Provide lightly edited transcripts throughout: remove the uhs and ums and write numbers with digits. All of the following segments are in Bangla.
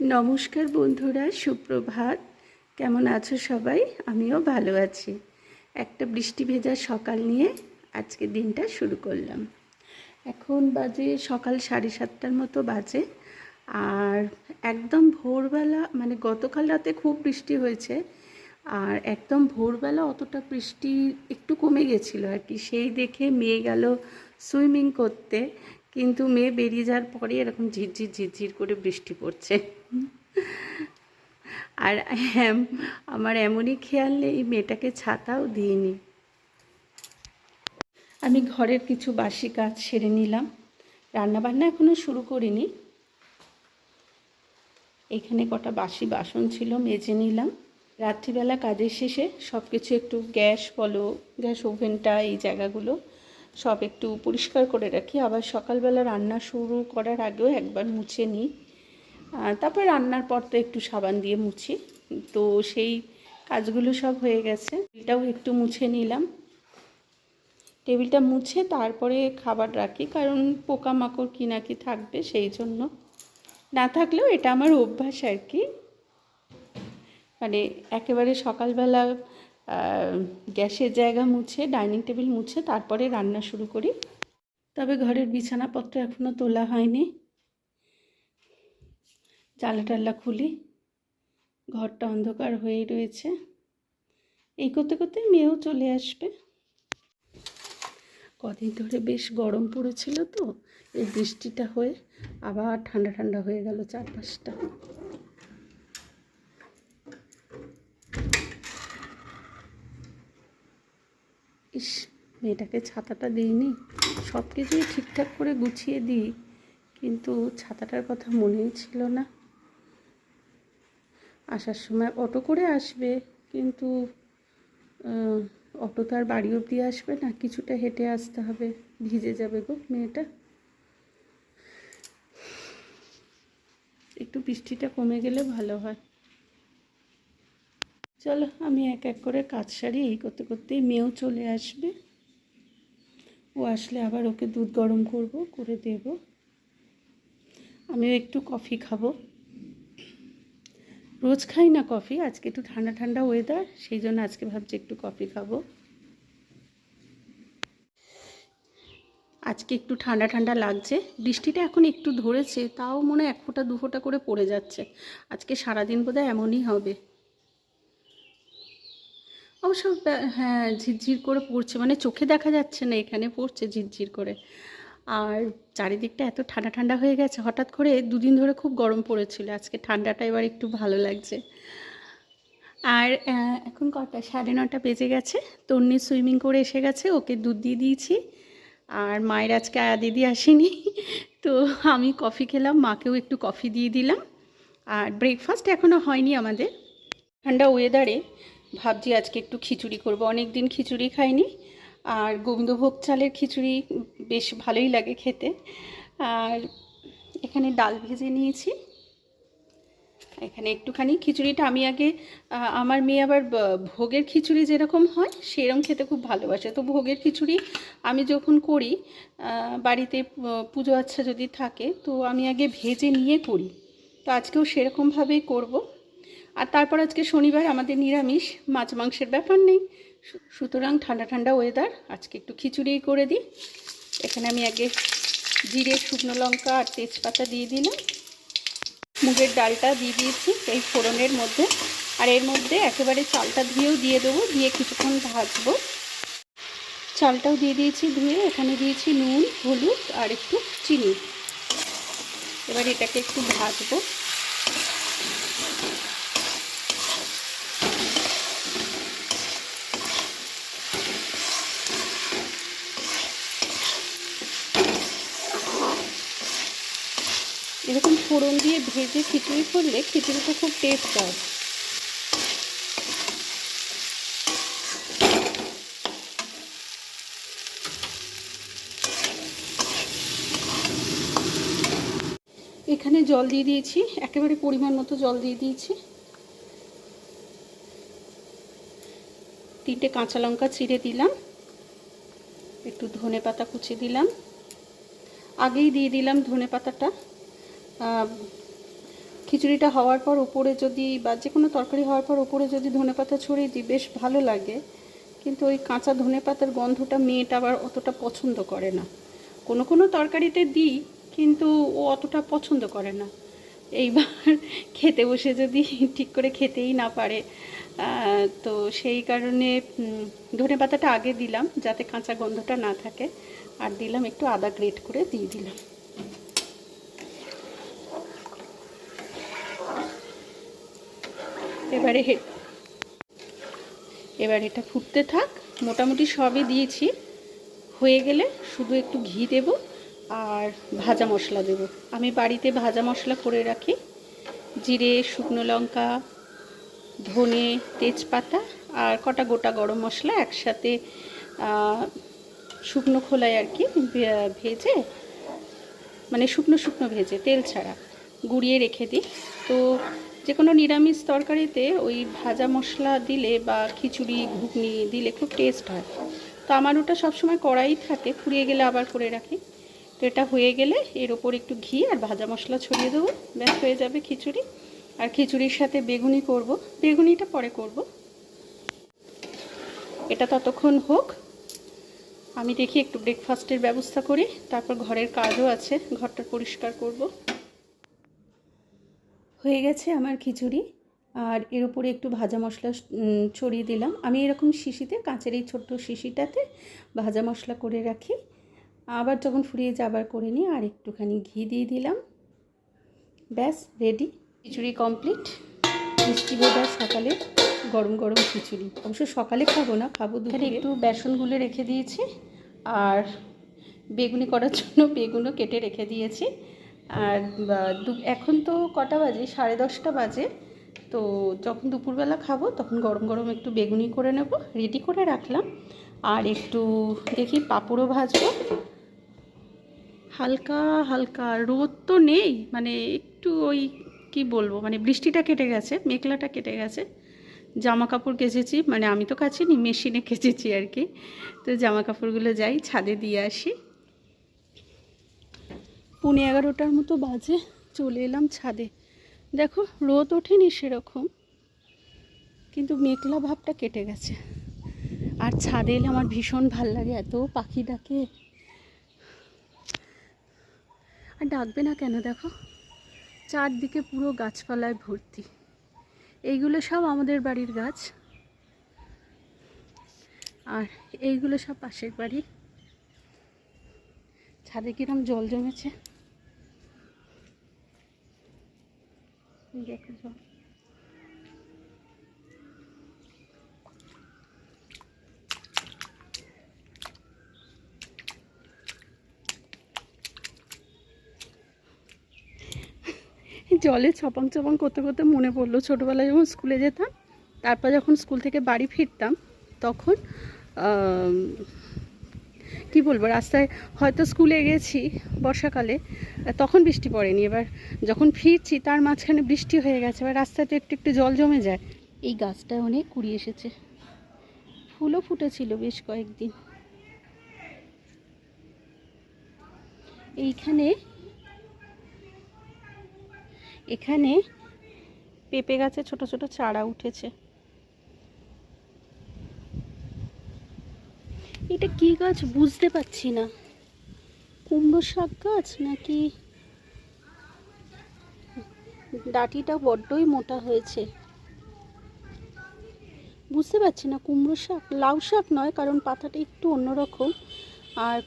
নমস্কার বন্ধুরা, সুপ্রভাত। কেমন আছো সবাই? আমিও ভালো আছি। একটা বৃষ্টি ভেজা সকাল নিয়ে আজকে দিনটা শুরু করলাম। এখন বাজে সকাল 7:30টার মতো বাজে। আর একদম ভোরবেলা, মানে গতকাল রাতে খুব বৃষ্টি হয়েছে, আর একদম ভোরবেলা অতটা বৃষ্টি একটু কমে গেছিলো আর কি। সেই দেখে মেয়ে গেল সুইমিং করতে, কিন্তু মেয়ে বেরিয়ে যাওয়ার পরে এরকম ঝিরঝির ঝিরঝির করে বৃষ্টি পড়ছে। আর আমার এমনই খেয়াল নেই মেয়েটাকে ছাতাও দিইনি। আমি ঘরের কিছু বাসি কাজ সেরে নিলাম, রান্নাবান্না এখনও শুরু করিনি। এখানে কটা বাসি বাসন ছিল, মেজে নিলাম। রাত্রিবেলা কাজের শেষে সব কিছু একটু গ্যাস ওভেনটা, এই জায়গাগুলো সব একটু পরিষ্কার করে রাখি। আবার সকালবেলা রান্না শুরু করার আগেও একবার মুছে নিই। তারপর রান্নার পর তো একটু সাবান দিয়ে মুছি। তো সেই কাজগুলো সব হয়ে গেছে। টেবিলটাও একটু মুছে নিলাম। টেবিলটা মুছে তারপরে খাবার রাখি, কারণ পোকামাকড় কি না কি থাকবে, সেই জন্য। না থাকলেও এটা আমার অভ্যাস আর কি। মানে একেবারে সকালবেলা গ্যাসের জায়গা মুছে, ডাইনিং টেবিল মুছে তারপরে রান্না শুরু করি। তবে ঘরের বিছানাপত্র এখনও তোলা হয়নি। জানলা টাল্লা খুলি, ঘরটা অন্ধকার হয়েই রয়েছে। এই করতে করতে মেয়েও চলে আসবে। কদিন ধরে বেশ গরম পড়েছিল, তো এই বৃষ্টিটা হয়ে আবার ঠান্ডা ঠান্ডা হয়ে গেল চারপাশটা। ইস, মেয়েটাকে ছাতাটা দিইনি। সব কিছুই ঠিকঠাক করে গুছিয়ে দিই, কিন্তু ছাতাটার কথা মনেই ছিল না। আসার সময় অটো করে আসবে, কিন্তু অটো তো আর বাড়ি অবধি আসবে না, কিছুটা হেঁটে আসতে হবে। ভিজে যাবে গো মেয়েটা। একটু বৃষ্টিটা কমে গেলে ভালো হয়। চলো, আমি এক এক করে কাজ সারি। এই করতে করতেই মেয়েও চলে আসবে। ও আসলে আবার ওকে দুধ গরম করে দেব। আমিও একটু কফি খাবো। রোজ খাই না কফি, আজকে একটু ঠান্ডা ঠান্ডা ওয়েদার, সেই জন্য আজকে ভাবছি একটু কফি খাবো। আজকে একটু ঠান্ডা ঠান্ডা লাগছে। বৃষ্টিটা এখন একটু ধরেছে, তাও মনে হয় 1 ফোঁটা 2 ফোঁটা করে পড়ে যাচ্ছে। আজকে সারাদিন বোধহয় এমনই হবে। অবশ্য হ্যাঁ, ঝিরঝির করে পড়ছে, মানে চোখে দেখা যাচ্ছে না, এখানে পড়ছে ঝিরঝির করে। আর চারিদিকটা এত ঠান্ডা ঠান্ডা হয়ে গেছে। হঠাৎ করে 2 দিন ধরে খুব গরম পড়েছিল, আজকে ঠান্ডাটা এবার একটু ভালো লাগছে। আর এখন কটা, 9:30 বেজে গেছে। তন্নি সুইমিং করে এসে গেছে, ওকে দুধ দিয়ে দিয়েছি। আর মায়ের আজকে আয়া দিদি আসেনি, তো আমি কফি খেলাম, মাকেও একটু কফি দিয়ে দিলাম। আর ব্রেকফাস্ট এখনও হয়নি আমাদের। ঠান্ডা ওয়েদারে ভাবছি আজকে একটু খিচুড়ি করব। অনেক দিন খিচুড়ি খাইনি, আর গোবিন্দভোগ চালের খিচুড়ি বেশ ভালোই লাগে খেতে। আর এখানে ডাল ভেজে নিয়েছি। এখানে একটুখানি খিচুড়িটা আমি আগে, আমার মেয়ে আবার ভোগের খিচুড়ি যেরকম হয় সেরকম খেতে খুব ভালোবাসে। তো ভোগের খিচুড়ি আমি যখন করি বাড়িতে, পুজো আচ্ছা যদি থাকে, তো আমি আগে ভেজে নিয়ে করি। তো আজকেও সেরকমভাবেই করব। আর তারপর আজকে শনিবার, আমাদের নিরামিষ, মাছ মাংসের ব্যাপার নেই। সুতরাং ঠান্ডা ঠান্ডা ওয়েদার, আজকে একটু খিচুড়ি করে দিই। এখানে আমি আগে জিরে, শুকনো লঙ্কা আর তেজপাতা দিয়ে দিলাম। মুগের ডালটা দিয়ে দিয়েছি এই ফোড়নের মধ্যে। আর এর মধ্যে একেবারে চালটা ধুয়েও দিয়ে দেবো, দিয়ে কিছুক্ষণ ভাজবো। চালটাও দিয়ে দিয়েছি ধুয়ে। এখানে দিয়েছি নুন, হলুদ আর একটু চিনি। এবার এটাকে একটু ভাজবো। এরকম ফোড়ন দিয়ে ভেজে খিচুড়ি করলে খিচুড়িটা খুব টেস্ট হয়। এখানে জল দিয়ে দিয়েছি, একেবারে পরিমাণ মতো জল দিয়ে দিয়েছি। 3টে কাঁচা লঙ্কা চিড়ে দিলাম, একটু ধনে পাতা কুচি দিলাম। আগেই দিয়ে দিলাম ধনে পাতাটা। খিচুড়িটা হওয়ার পর ওপরে যদি বা যে কোনো তরকারি হওয়ার পর ওপরে যদি ধনেপাতা ছড়িয়ে দিই বেশ ভালো লাগে, কিন্তু ওই কাঁচা ধনেপাতার গন্ধটা মেয়েটা আবার অতটা পছন্দ করে না। কোনো কোনো তরকারিতে দিই, কিন্তু ও অতটা পছন্দ করে না। এইবার খেতে বসে যদি ঠিক করে খেতেই না পারে, তো সেই কারণে ধনেপাতাটা আগে দিলাম যাতে কাঁচা গন্ধটা না থাকে, আর দিলাম একটু আদা গ্রেট করে দিয়ে দিলাম। এবার এটা ফুটতে থাক। মোটামুটি সবই দিয়েছি, হয়ে গেলে শুধু একটু ঘি দেব আর ভাজা মশলা দেব। আমি বাড়িতে ভাজা মশলা করে রাখি, জিরে, শুকনো লঙ্কা, ধনে, তেজপাতা আর কটা গোটা গরম মশলা একসাথে শুকনো খোলায় আর কি ভেজে, মানে শুকনো শুকনো ভেজে তেল ছাড়া গুঁড়িয়ে রেখে দিই। তো যে কোনো নিরামিষ তরকারিতে ওই ভাজা মশলা দিলে বা খিচুড়ি ঘুগনি দিলে খুব টেস্ট হয়। তো আমার ওটা সবসময় কড়াই থাকে, ফুরিয়ে গেলে আবার করে রাখি। তো এটা হয়ে গেলে এর ওপর একটু ঘি আর ভাজা মশলা ছড়িয়ে দেবো, ব্যাস হয়ে যাবে খিচুড়ি। আর খিচুড়ির সাথে বেগুনি করব, বেগুনিটা পরে করব। এটা ততক্ষণ হোক, আমি দেখি একটু ব্রেকফাস্টের ব্যবস্থা করি, তারপর ঘরের কাজও আছে, ঘরটা পরিষ্কার করব। হয়ে গেছে আমার খিচুড়ি, আর এর উপরে একটু ভাজা মশলা ছড়িয়ে দিলাম। আমি এরকম শিশিতে, কাঁচের এই ছোট্ট শিশিটাতে ভাজা মশলা করে রাখি, আবার যখন ফুরিয়ে যায় আবার করে নিই। আর একটুখানি ঘি দিয়ে দিলাম, ব্যাস রেডি, খিচুড়ি কমপ্লিট। মিষ্টি ভেজা সকালে গরম গরম খিচুড়ি, অবশ্য সকালে খাবো না, খাবো দুপুরে। একটু বেসন গুলে রেখে দিয়েছি, আর বেগুনি করার জন্য বেগুনও কেটে রেখে দিয়েছি। আর এখন তো কটা বাজে, 10:30 বাজে। তো যখন দুপুরবেলা খাবো তখন গরম গরম একটু বেগুনি করে নেব, রেডি করে রাখলাম। আর একটু দেখি পাঁপড়ও ভাজবো, হালকা হালকা। রোদ তো নেই, মানে একটু ওই কি বলবো, মানে বৃষ্টিটা কেটে গেছে, মেঘলাটা কেটে গেছে। জামা কাপড় কেচেছি, মানে আমি তো কাচিনি, মেশিনে কেচেছি আর কি। তো জামা কাপড়গুলো যাই ছাদে দিয়ে আসি। 11:15 মতো বাজে, চলে এলাম ছাদে। দেখো রোদ ওঠেনি সেরকম, কিন্তু মেঘলা ভাবটা কেটে গেছে। আর ছাদে এলে আমার ভীষণ ভাল লাগে, এত পাখি ডাকে। আর ডাকবে না কেন, দেখো চারদিকে পুরো গাছপালায় ভর্তি। এইগুলো সব আমাদের বাড়ির গাছ, আর এইগুলো সব পাশের বাড়ি। ছাদে কিরম জল জমেছে দেখো, জল। জলে ছপাং ছপাং করতে করতে মনে পড়লো ছোটোবেলায় যখন স্কুলে যেতাম, তারপর যখন স্কুল থেকে বাড়ি ফিরতাম, তখন কি বলবো, রাস্তায় হয়তো স্কুলে গেছি বর্ষাকালে, তখন বৃষ্টি পড়েনি। এবার যখন ফিরছি তার মাঝখানে বৃষ্টি হয়ে গেছে, এবার রাস্তাতে একটু একটু জল জমে যায়। এই গাছটায় অনেক কুড়ি এসেছে, ফুলও ফুটেছিল বেশ কয়েকদিন। এখানে পেঁপে গাছে ছোট ছোট চারা উঠেছে। এটা কি গাছ বুঝতে পারছি না, কুমড়ো শাক গাছ নাকি। ডাঁটিটা বড্ডই মোটা হয়েছে, বুঝতে পারছি না। কুমড়ো শাক, লাউ শাক নয়, কারণ পাতাটা একটু অন্যরকম। আর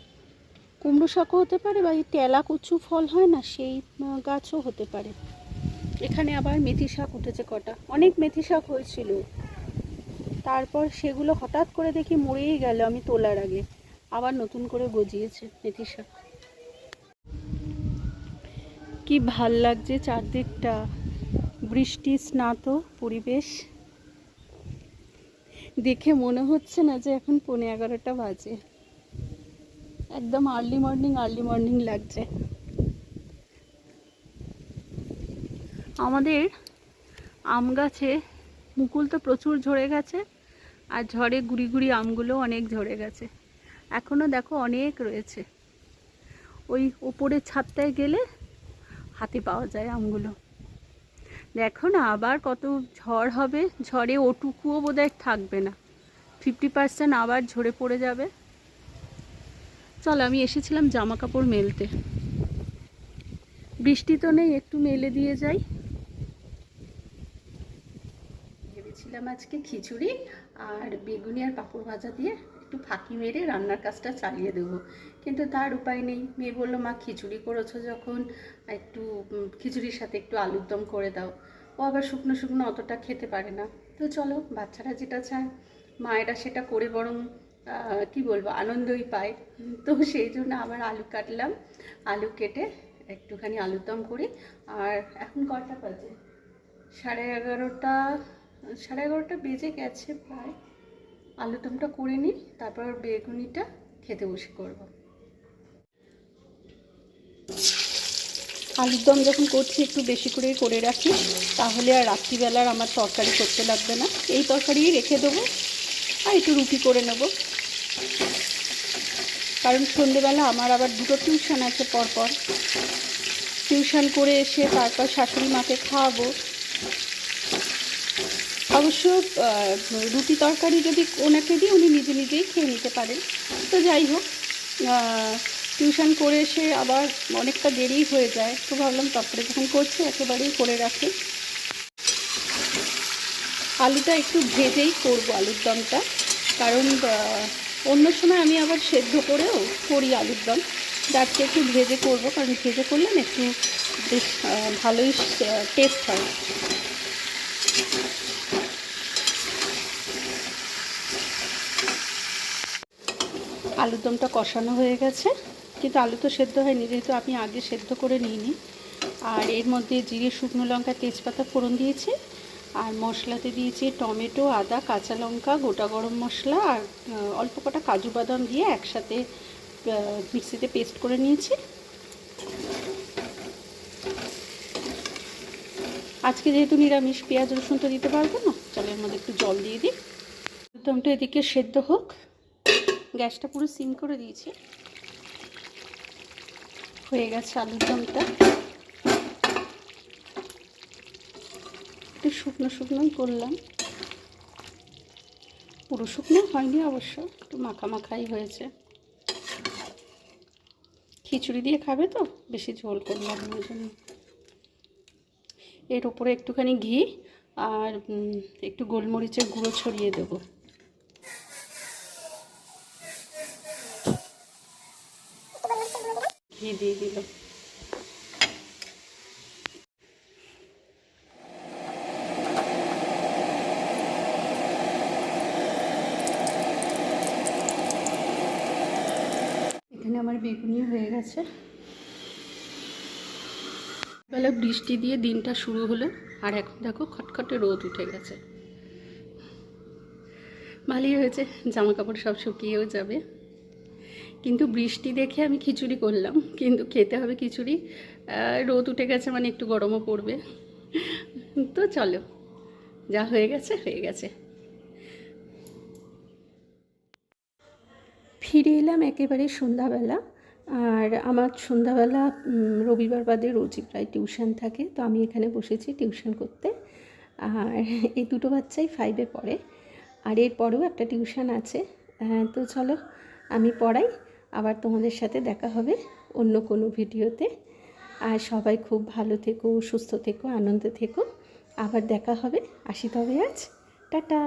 কুমড়ো শাকও হতে পারে, বা এই টেলা কচু ফল হয় না, সেই গাছও হতে পারে। এখানে আবার মেথি শাক উঠেছে কটা, অনেক মেথি শাক হয়েছিল, তারপর সেগুলো হঠাৎ করে দেখি মরেই গেল আমি তোলার আগে, আবার নতুন করে গজিয়েছে মেথি শাক। কি ভাল লাগছে চারদিকটা, বৃষ্টি স্নাত পরিবেশ। দেখে মনে হচ্ছে না যে এখন 11:15 বাজে, একদম আর্লি মর্নিং লাগছে। আমাদের আম গাছে মুকুল তো প্রচুর ঝরে গেছে, আর ঝড়ে গুড়ি গুড়ি আমগুলো অনেক ঝরে গেছে, এখনও দেখো অনেক রয়েছে। ওই ওপরের ছাদটায় গেলে হাতে পাওয়া যায় আমগুলো। দেখো না আবার কত ঝড় হবে, ঝড়ে ওটুকুও বোধহয় থাকবে না, 50% আবার ঝরে পড়ে যাবে। চল, আমি এসেছিলাম জামা কাপড় মেলতে, বৃষ্টি তো নেই, একটু মেলে দিয়ে যাই। ভেবেছিলাম আজকে খিচুড়ি আর বেগুনি আর পাঁপড় ভাজা দিয়ে একটু ফাঁকি মেরে রান্নার কাজটা চালিয়ে দেবো, কিন্তু তার উপায় নেই। মেয়ে বললো, মা খিচুড়ি করেছো যখন একটু খিচুড়ির সাথে একটু আলুর দম করে দাও। ও আবার শুকনো শুকনো অতটা খেতে পারে না। তো চলো, বাচ্চারা যেটা চায় মায়েরা সেটা করে বরং কি বলবো, আনন্দই পায়। তো সেই জন্য আবার আলু কাটলাম, আলু কেটে একটুখানি আলুর দম করি। আর এখন কটা বাজে? 11:30, 11:30 বেজে গেছে প্রায়। আলুর দমটা করে নিই, তারপর বেগুনিটা খেতে বসে করব। আলুর দম যখন করছি একটু বেশি করেই করে রাখি, তাহলে আর রাত্রিবেলার আমার তরকারি করতে লাগবে না। এই তরকারিই রেখে দেবো আর একটু রুটি করে নেব, কারণ সন্ধেবেলা আমার আবার দুটো টিউশন আছে পরপর। টিউশন করে এসে তারপর শাশুড়ি মাকে খাওয়াবো। অবশ্য রুটি তরকারি যদি ওনাকে দিই উনি নিজে নিজেই খেয়ে নিতে পারেন। তো যাই হোক, টিউশন করে এসে আবার অনেকটা দেরি হয়ে যায়, তো ভাবলাম তারপরে যখন করছি একেবারেই করে রাখি। আলুটা একটু ভেজেই করবো আলুর দমটা, কারণ অন্য সময় আমি আবার সেদ্ধ করেও করি আলুর দম, আজকে একটু ভেজে করবো, কারণ ভেজে করলে না একটু বেশ ভালোই টেস্ট হয়। আলুর দমটা কষানো হয়ে গেছে, কিন্তু আলু তো সেদ্ধ হয়নি, যেহেতু আমি আগে সেদ্ধ করে নিইনি। আর এর মধ্যে জিরে, শুকনো লঙ্কা, তেজপাতা ফোড়ন দিয়েছি, আর মশলাতে দিয়েছি টমেটো, আদা, কাঁচা লঙ্কা, গোটা গরম মশলা আর অল্প কটা কাজু বাদাম দিয়ে একসাথে মিক্সিতে পেস্ট করে নিয়েছি। আজকে যেহেতু নিরামিষ, পেঁয়াজ রসুন তো দিতে পারবো না, চলো এর মধ্যে একটু জল দিয়ে দিই। দমটা এদিকে সেদ্ধ হোক, গ্যাসটা পুরো সিম করে দিয়েছি। হয়ে গেছে আলুর দমটা, একটু শুকনো শুকনোই করলাম, পুরো শুকনো হয়নি অবশ্য, একটু মাখা মাখাই হয়েছে। খিচুড়ি দিয়ে খাবে তো, বেশি ঝোল করলাম ওই জন্য। এর উপরে একটুখানি ঘি আর একটু গোলমরিচের গুঁড়ো ছড়িয়ে দেবো। ঘি দিয়ে দিল। এখানে আমার বেগুনি হয়ে গেছে। বেলা বৃষ্টি দিয়ে দিনটা শুরু হলো, আর এখন দেখো খটখটে রোদ উঠে গেছে। ভালোই হয়েছে, জামা কাপড় সব শুকিয়েও যাবে। কিন্তু বৃষ্টি দেখে আমি খিচুড়ি করলাম, কিন্তু খেতে হবে খিচুড়ি। রোদ উঠে গেছে মানে একটু গরমও পড়বে। তো চলো, যা হয়ে গেছে হয়ে গেছে। ফিরে এলাম একেবারে সন্ধ্যাবেলা। আর আমার সন্ধ্যাবেলা রবিবার বাদে রোজই প্রায় টিউশন থাকে, তো আমি এখানে বসেছি টিউশন করতে। আর এই দুটো বাচ্চাই 5-এ পড়ে, আর এরপরেও একটা টিউশন আছে। তো চলো আমি পড়াই, আবার তোমাদের সাথে দেখা হবে অন্য কোনো ভিডিওতে। আর সবাই খুব ভালো থেকো, সুস্থ থেকো, আনন্দে থেকো। আবার দেখা হবে, আসি তবে আজ, টাটা।